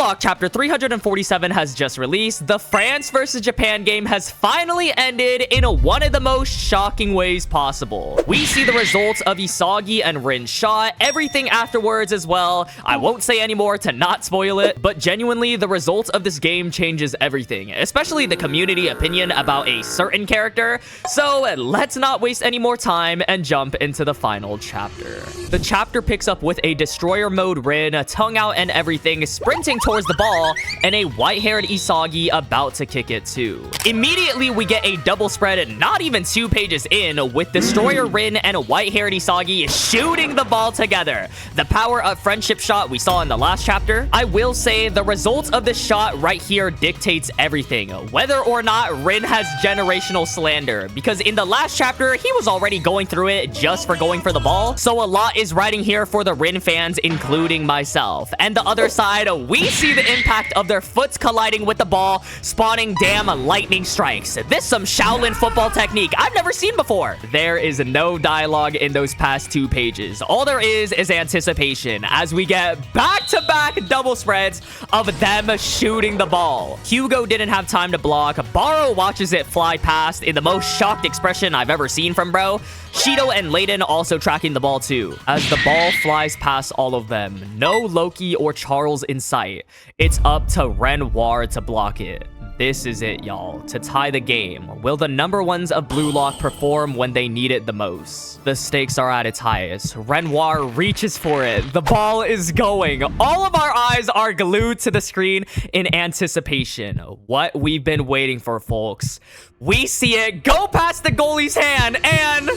Lock chapter 347 has just released. The France versus Japan game has finally ended in one of the most shocking ways possible. We see the results of Isagi and Rin's shot, everything afterwards as well. I won't say anymore to not spoil it, but genuinely the results of this game changes everything, especially the community opinion about a certain character. So let's not waste any more time and jump into the final chapter. The chapter picks up with a destroyer mode Rin, tongue out and everything, sprinting towards the ball, and a white-haired Isagi about to kick it too. Immediately, we get a double spread not even 2 pages in, with destroyer Rin and a white-haired Isagi shooting the ball together. The power of friendship shot we saw in the last chapter. I will say the results of this shot right here dictates everything, whether or not Rin has generational slander, because in the last chapter, he was already going through it just for going for the ball. So a lot is riding here for the Rin fans, including myself. And the other side, we see the impact of their foots colliding with the ball, spawning damn lightning strikes. This some Shaolin football technique I've never seen before. There is no dialogue in those past 2 pages. All there is anticipation as we get back-to-back double spreads of them shooting the ball. Hugo didn't have time to block. Barou watches it fly past in the most shocked expression I've ever seen from bro. Shido and Layden also tracking the ball too. As the ball flies past all of them, no Loki or Charles in sight. It's up to Renoir to block it. This is it, y'all. To tie the game. Will the number ones of Blue Lock perform when they need it the most? The stakes are at its highest. Renoir reaches for it. The ball is going. All of our eyes are glued to the screen in anticipation. What we've been waiting for, folks. We see it go past the goalie's hand and...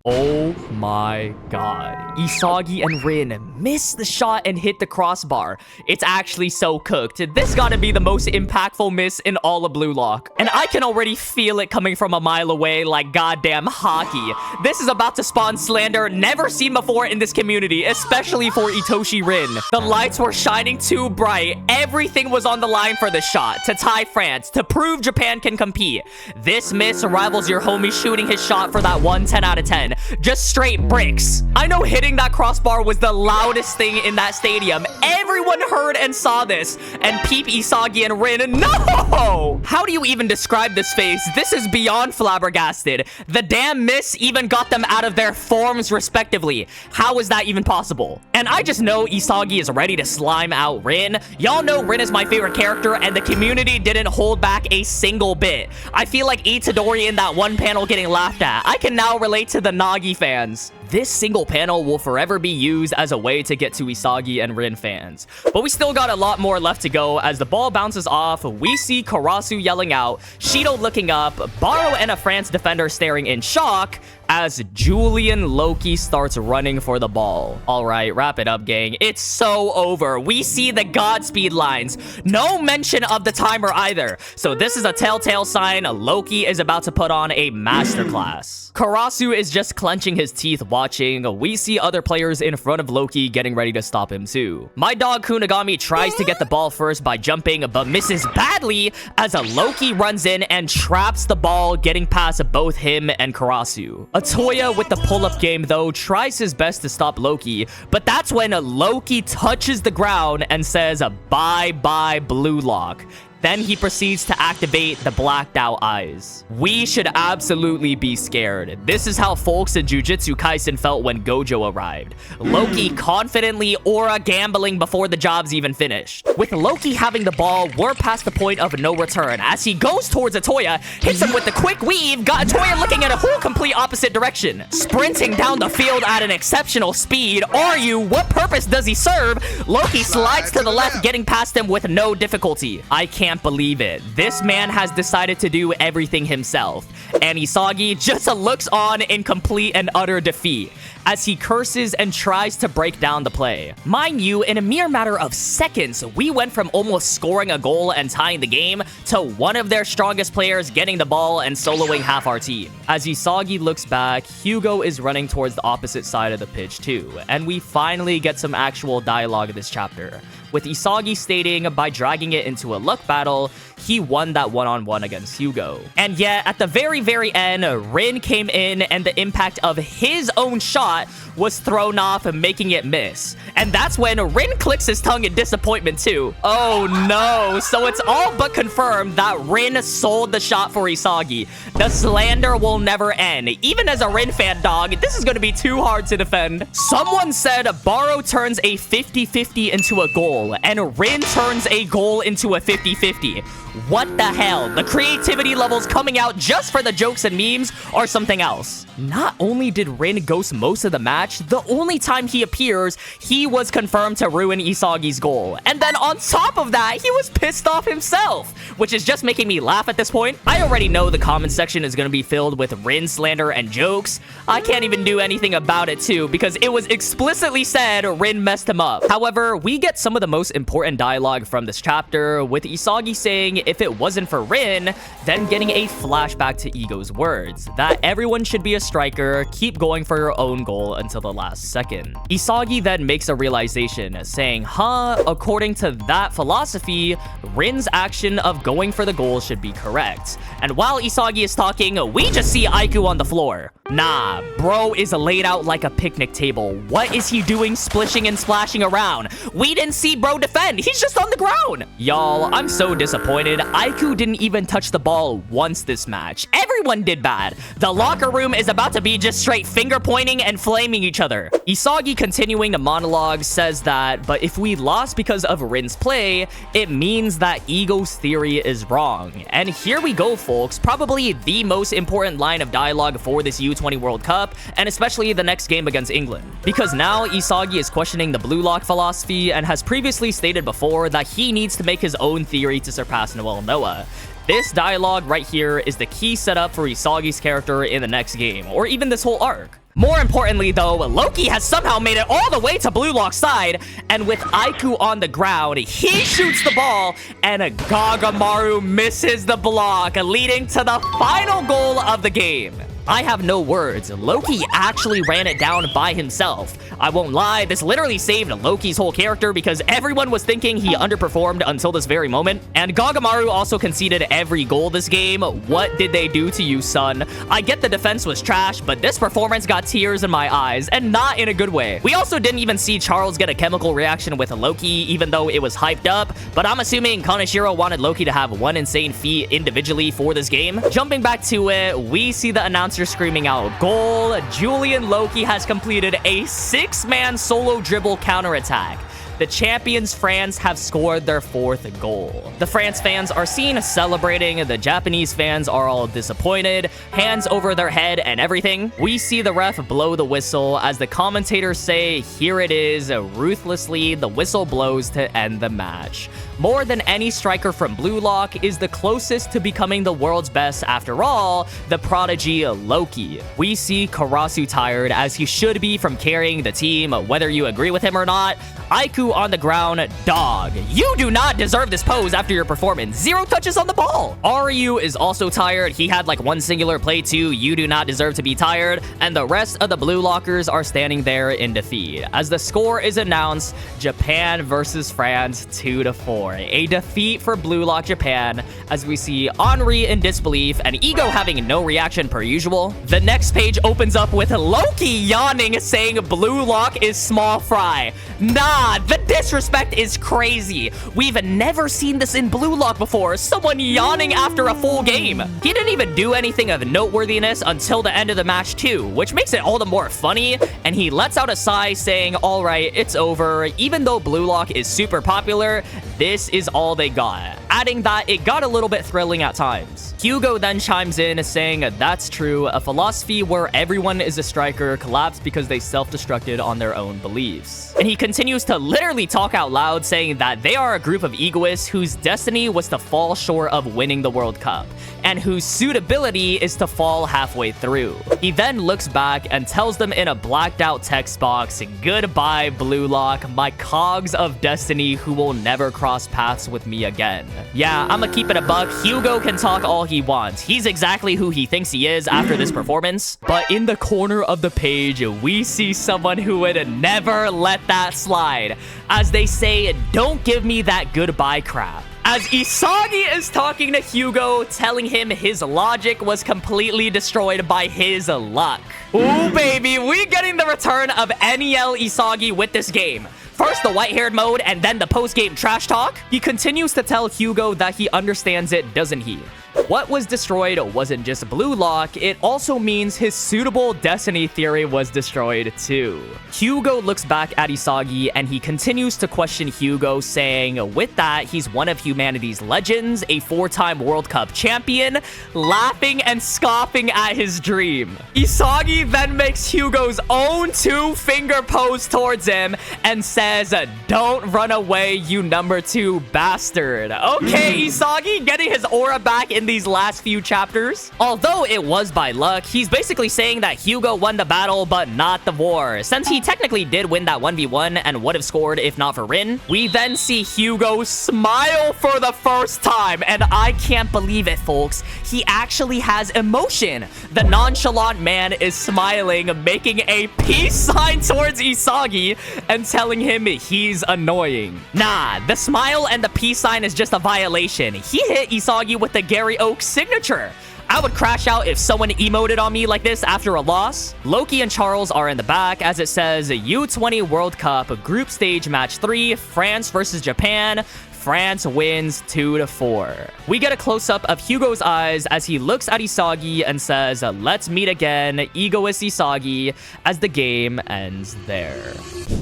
oh my god. Isagi and Rin miss the shot and hit the crossbar. It's actually so cooked. This gotta be the most impactful miss in all of Blue Lock. And I can already feel it coming from a mile away like goddamn hockey. This is about to spawn slander never seen before in this community, especially for Itoshi Rin. The lights were shining too bright. Everything was on the line for this shot. To tie France, to prove Japan can compete. This miss rivals your homie shooting his shot for that 10 out of 10. Just straight bricks. I know hitting that crossbar was the loudest thing in that stadium. Everyone heard and saw this. And peep Isagi and Rin. No! How do you even describe this face? This is beyond flabbergasted. The damn miss even got them out of their forms respectively. How is that even possible? And I just know Isagi is ready to slime out Rin. Y'all know Rin is my favorite character and the community didn't hold back a single bit. I feel like Itadori in that one panel getting laughed at. I can now relate to the nagi fans. This single panel will forever be used as a way to get to Isagi and Rin fans. But we still got a lot more left to go. As the ball bounces off, we see Karasu yelling out, Shido looking up, Barou and a France defender staring in shock, as Julian Loki starts running for the ball. All right, wrap it up, gang. It's so over. We see the Godspeed lines. No mention of the timer either. So this is a telltale sign Loki is about to put on a masterclass. Karasu is just clenching his teeth watching. We see other players in front of Loki getting ready to stop him too. My dog Kunigami tries to get the ball first by jumping, but misses badly as a Loki runs in and traps the ball, getting past both him and Karasu. Atoya with the pull-up game though tries his best to stop Loki, but that's when Loki touches the ground and says bye-bye Blue Lock. Then he proceeds to activate the blacked out eyes. We should absolutely be scared. This is how folks in Jujutsu Kaisen felt when Gojo arrived. Loki confidently aura gambling before the job's even finished. With Loki having the ball, we're past the point of no return. As he goes towards Atoya, hits him with the quick weave, got Atoya looking at a whole complete opposite direction. Sprinting down the field at an exceptional speed. Are you? What purpose does he serve? Loki slides to the left, getting past him with no difficulty. I can't believe it. This man has decided to do everything himself. And Isagi just looks on in complete and utter defeat. as he curses and tries to break down the play. Mind you, in a mere matter of seconds, we went from almost scoring a goal and tying the game to one of their strongest players getting the ball and soloing half our team. As Isagi looks back, Hiryo is running towards the opposite side of the pitch too, and we finally get some actual dialogue in this chapter, with Isagi stating by dragging it into a luck battle, he won that one-on-one against Hiryo. And yet, at the very end, Rin came in and the impact of his own shot was thrown off, making it miss. And that's when Rin clicks his tongue in disappointment too. Oh no, so it's all but confirmed that Rin sold the shot for Isagi. The slander will never end. Even as a Rin fan, dog, this is going to be too hard to defend. Someone said barou turns a 50-50 into a goal, and Rin turns a goal into a 50-50. What the hell? The creativity levels coming out just for the jokes and memes or something else? Not only did Rin ghost most of the match, the only time he appears, he was confirmed to ruin Isagi's goal. And then on top of that, he was pissed off himself, which is just making me laugh at this point. I already know the comment section is going to be filled with Rin slander and jokes. I can't even do anything about it too, because it was explicitly said Rin messed him up. However, we get some of the most important dialogue from this chapter, with Isagi saying if it wasn't for Rin, then getting a flashback to Ego's words, that everyone should be a striker, keep going for your own goal until the last second. Isagi then makes a realization, saying, according to that philosophy, Rin's action of going for the goal should be correct. And while Isagi is talking, we just see Aiku on the floor. Nah, bro is laid out like a picnic table. What is he doing splishing and splashing around? We didn't see bro defend. He's just on the ground. Y'all, I'm so disappointed. Aiku didn't even touch the ball once this match. Everyone did bad. The locker room is about to be just straight finger pointing and flaming each other. Isagi, continuing the monologue, says that, but if we lost because of Rin's play, it means that Ego's theory is wrong. And here we go, folks. Probably the most important line of dialogue for this U20 World Cup, and especially the next game against England. Because now Isagi is questioning the blue lock philosophy and has previously stated before that he needs to make his own theory to surpass Noel Noah. This dialogue right here is the key setup for Isagi's character in the next game, or even this whole arc. More importantly though, Loki has somehow made it all the way to Blue Lock's side, and with Aiku on the ground, he shoots the ball, and Gagamaru misses the block, leading to the final goal of the game. I have no words. Loki actually ran it down by himself. I won't lie, this literally saved Loki's whole character because everyone was thinking he underperformed until this very moment. And Gagamaru also conceded every goal this game. What did they do to you, son? I get the defense was trash, but this performance got tears in my eyes, and not in a good way. We also didn't even see Charles get a chemical reaction with Loki, even though it was hyped up, but I'm assuming Kaneshiro wanted Loki to have one insane feat individually for this game. Jumping back to it, we see the announcer screaming out, "Goal! Julian Loki has completed a 6-man solo dribble counterattack. The champions France have scored their 4th goal." The France fans are seen celebrating, the Japanese fans are all disappointed, hands over their head and everything. We see the ref blow the whistle as the commentators say, "Here it is." Ruthlessly, the whistle blows to end the match. More than any striker from Blue Lock is the closest to becoming the world's best after all, the prodigy Loki. We see Karasu tired, as he should be from carrying the team, whether you agree with him or not. Aiku on the ground, dog. You do not deserve this pose after your performance. 0 touches on the ball. Ryu is also tired. He had like 1 singular play too. You do not deserve to be tired. And the rest of the Blue Lockers are standing there in defeat. As the score is announced, Japan versus France 2-4. A defeat for Blue Lock Japan, as we see Henri in disbelief and Ego having no reaction per usual. The next page opens up with Loki yawning, saying Blue Lock is small fry. Nah, the disrespect is crazy. We've never seen this in Blue Lock before. Someone yawning after a full game. He didn't even do anything of noteworthiness until the end of the match too, which makes it all the more funny. And he lets out a sigh saying, "All right, it's over." Even though Blue Lock is super popular, this is all they got. Adding that it got a little bit thrilling at times. Hugo then chimes in saying, "That's true. A philosophy where everyone is a striker collapsed because they self-destructed on their own beliefs." And he continues to literally literally talk out loud saying that they are a group of egoists whose destiny was to fall short of winning the World Cup, and whose suitability is to fall halfway through. He then looks back and tells them in a blacked out text box, "Goodbye, BLUELOCK, my cogs of destiny who will never cross paths with me again." Yeah, I'ma keep it a buck. Hyugo can talk all he wants. He's exactly who he thinks he is after this performance. But in the corner of the page, we see someone who would never let that slide. As they say, don't give me that goodbye crap. As Isagi is talking to Hyugo, telling him his logic was completely destroyed by his luck. Ooh, baby, we getting the return of NEL Isagi with this game. First the white-haired mode, and then the post-game trash talk. He continues to tell Hyugo that he understands it, doesn't he? What was destroyed wasn't just BLUELOCK, it also means his suitable destiny theory was destroyed too. Hyugo looks back at Isagi and he continues to question Hyugo, saying with that, he's one of humanity's legends, a 4-time World Cup champion, laughing and scoffing at his dream. Isagi then makes Hyugo's own 2-finger pose towards him and says, "Don't run away, you number 2 bastard." Okay, Isagi getting his aura back in these last few chapters. Although it was by luck, he's basically saying that Hyugo won the battle but not the war, since he technically did win that 1v1 and would have scored if not for Rin. We then see Hyugo smile for the first time, and I can't believe it, folks. He actually has emotion. The nonchalant man is smiling, making a peace sign towards Isagi and telling him he's annoying. Nah, the smile and the peace sign is just a violation. He hit Isagi with the Gary Oak signature. I would crash out if someone emoted on me like this after a loss. Loki and Charles are in the back as it says U20 World Cup Group Stage Match 3, France versus Japan. France wins 2-4. We get a close-up of Hyugo's eyes as he looks at Isagi and says, "Let's meet again, egoist Isagi," as the game ends there.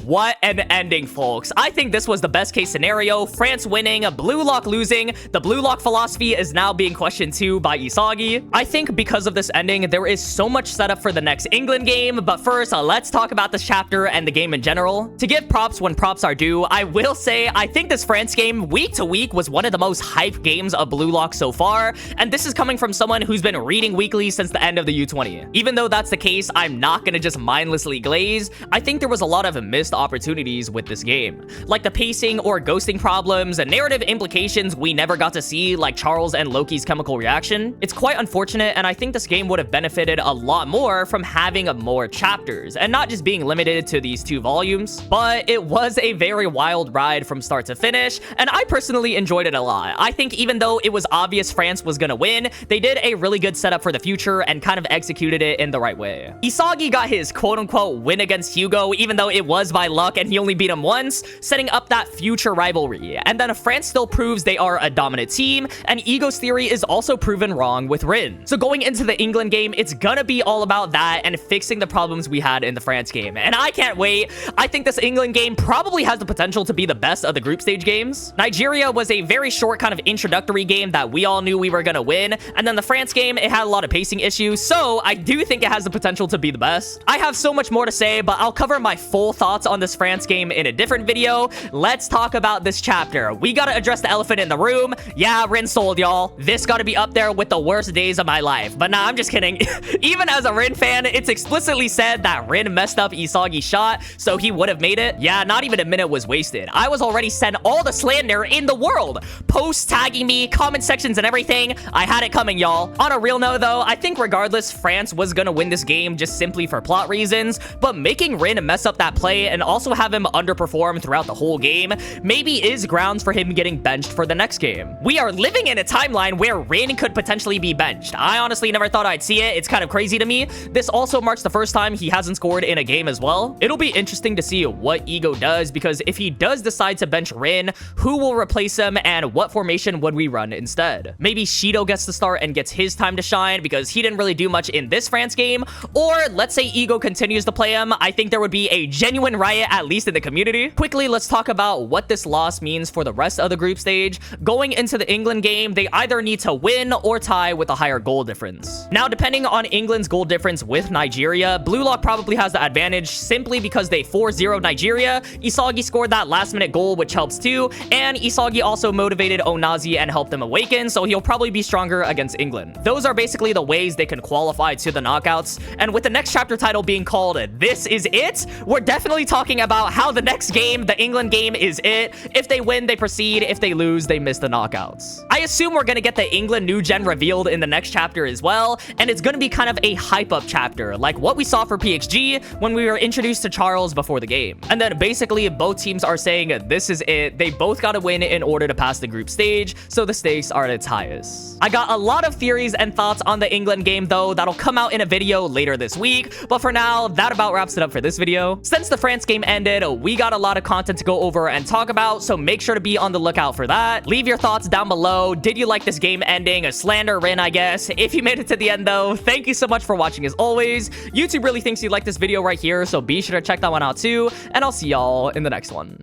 What an ending, folks. I think this was the best case scenario. France winning, BLUELOCK losing. The BLUELOCK philosophy is now being questioned too by Isagi. I think because of this ending, there is so much setup for the next England game. But first, let's talk about this chapter and the game in general. To give props when props are due, I will say I think this France game, week to week, was one of the most hyped games of BLUELOCK so far. And this is coming from someone who's been reading weekly since the end of the U20. Even though that's the case, I'm not gonna just mindlessly glaze. I think there was a lot of missed opportunities with this game, like the pacing or ghosting problems and narrative implications we never got to see, like Charles and Loki's chemical reaction. It's quite unfortunate, and I think this game would have benefited a lot more from having more chapters and not just being limited to these 2 volumes. But it was a very wild ride from start to finish, and I personally enjoyed it a lot. I think even though it was obvious France was gonna win, they did a really good setup for the future and kind of executed it in the right way. Isagi got his quote-unquote win against Hyugo, even though it was by luck and he only beat him once, setting up that future rivalry. And then France still proves they are a dominant team, and Ego's theory is also proven wrong with Rin. So going into the England game, it's gonna be all about that and fixing the problems we had in the France game. And I can't wait. I think this England game probably has the potential to be the best of the group stage games. Nigeria was a very short kind of introductory game that we all knew we were gonna win. And then the France game, it had a lot of pacing issues. So I do think it has the potential to be the best. I have so much more to say, but I'll cover my full thoughts on this France game in a different video. Let's talk about this chapter. We gotta address the elephant in the room. Yeah, Rin sold, y'all. This gotta be up there with the worst days of my life. But nah, I'm just kidding. Even as a Rin fan, it's explicitly said that Rin messed up Isagi's shot, so he would have made it. Yeah, not even a minute was wasted. I was already sent all the slander in the world. Posts tagging me, comment sections and everything. I had it coming, y'all. On a real note though, I think regardless, France was gonna win this game just simply for plot reasons, but making Rin mess up that play and also have him underperform throughout the whole game maybe is grounds for him getting benched for the next game. We are living in a timeline where Rin could potentially be benched. I honestly never thought I'd see it. It's kind of crazy to me. This also marks the first time he hasn't scored in a game as well. It'll be interesting to see what Ego does, because if he does decide to bench Rin, who will will replace him, and what formation would we run instead? Maybe Shido gets to start and gets his time to shine because he didn't really do much in this France game, or let's say Ego continues to play him. I think there would be a genuine riot, at least in the community. Quickly, let's talk about what this loss means for the rest of the group stage. Going into the England game, they either need to win or tie with a higher goal difference. Now, depending on England's goal difference with Nigeria, Blue Lock probably has the advantage simply because they 4-0'd Nigeria. Isagi scored that last minute goal, which helps too, and Isagi also motivated Onazi and helped them awaken, so he'll probably be stronger against England. Those are basically the ways they can qualify to the knockouts, and with the next chapter title being called This Is It, we're definitely talking about how the next game, the England game, is it. If they win, they proceed. If they lose, they miss the knockouts. I assume we're gonna get the England new gen revealed in the next chapter as well, and it's gonna be kind of a hype up chapter, like what we saw for PXG when we were introduced to Charles before the game. And then basically both teams are saying this is it. They both gotta win in order to pass the group stage, so the stakes are at its highest. I got a lot of theories and thoughts on the England game though that'll come out in a video later this week, but for now, that about wraps it up for this video. Since the France game ended, we got a lot of content to go over and talk about, so make sure to be on the lookout for that. Leave your thoughts down below. Did you like this game ending? A slander Rin, I guess. If you made it to the end though, thank you so much for watching as always. YouTube really thinks you like this video right here, so be sure to check that one out too, and I'll see y'all in the next one.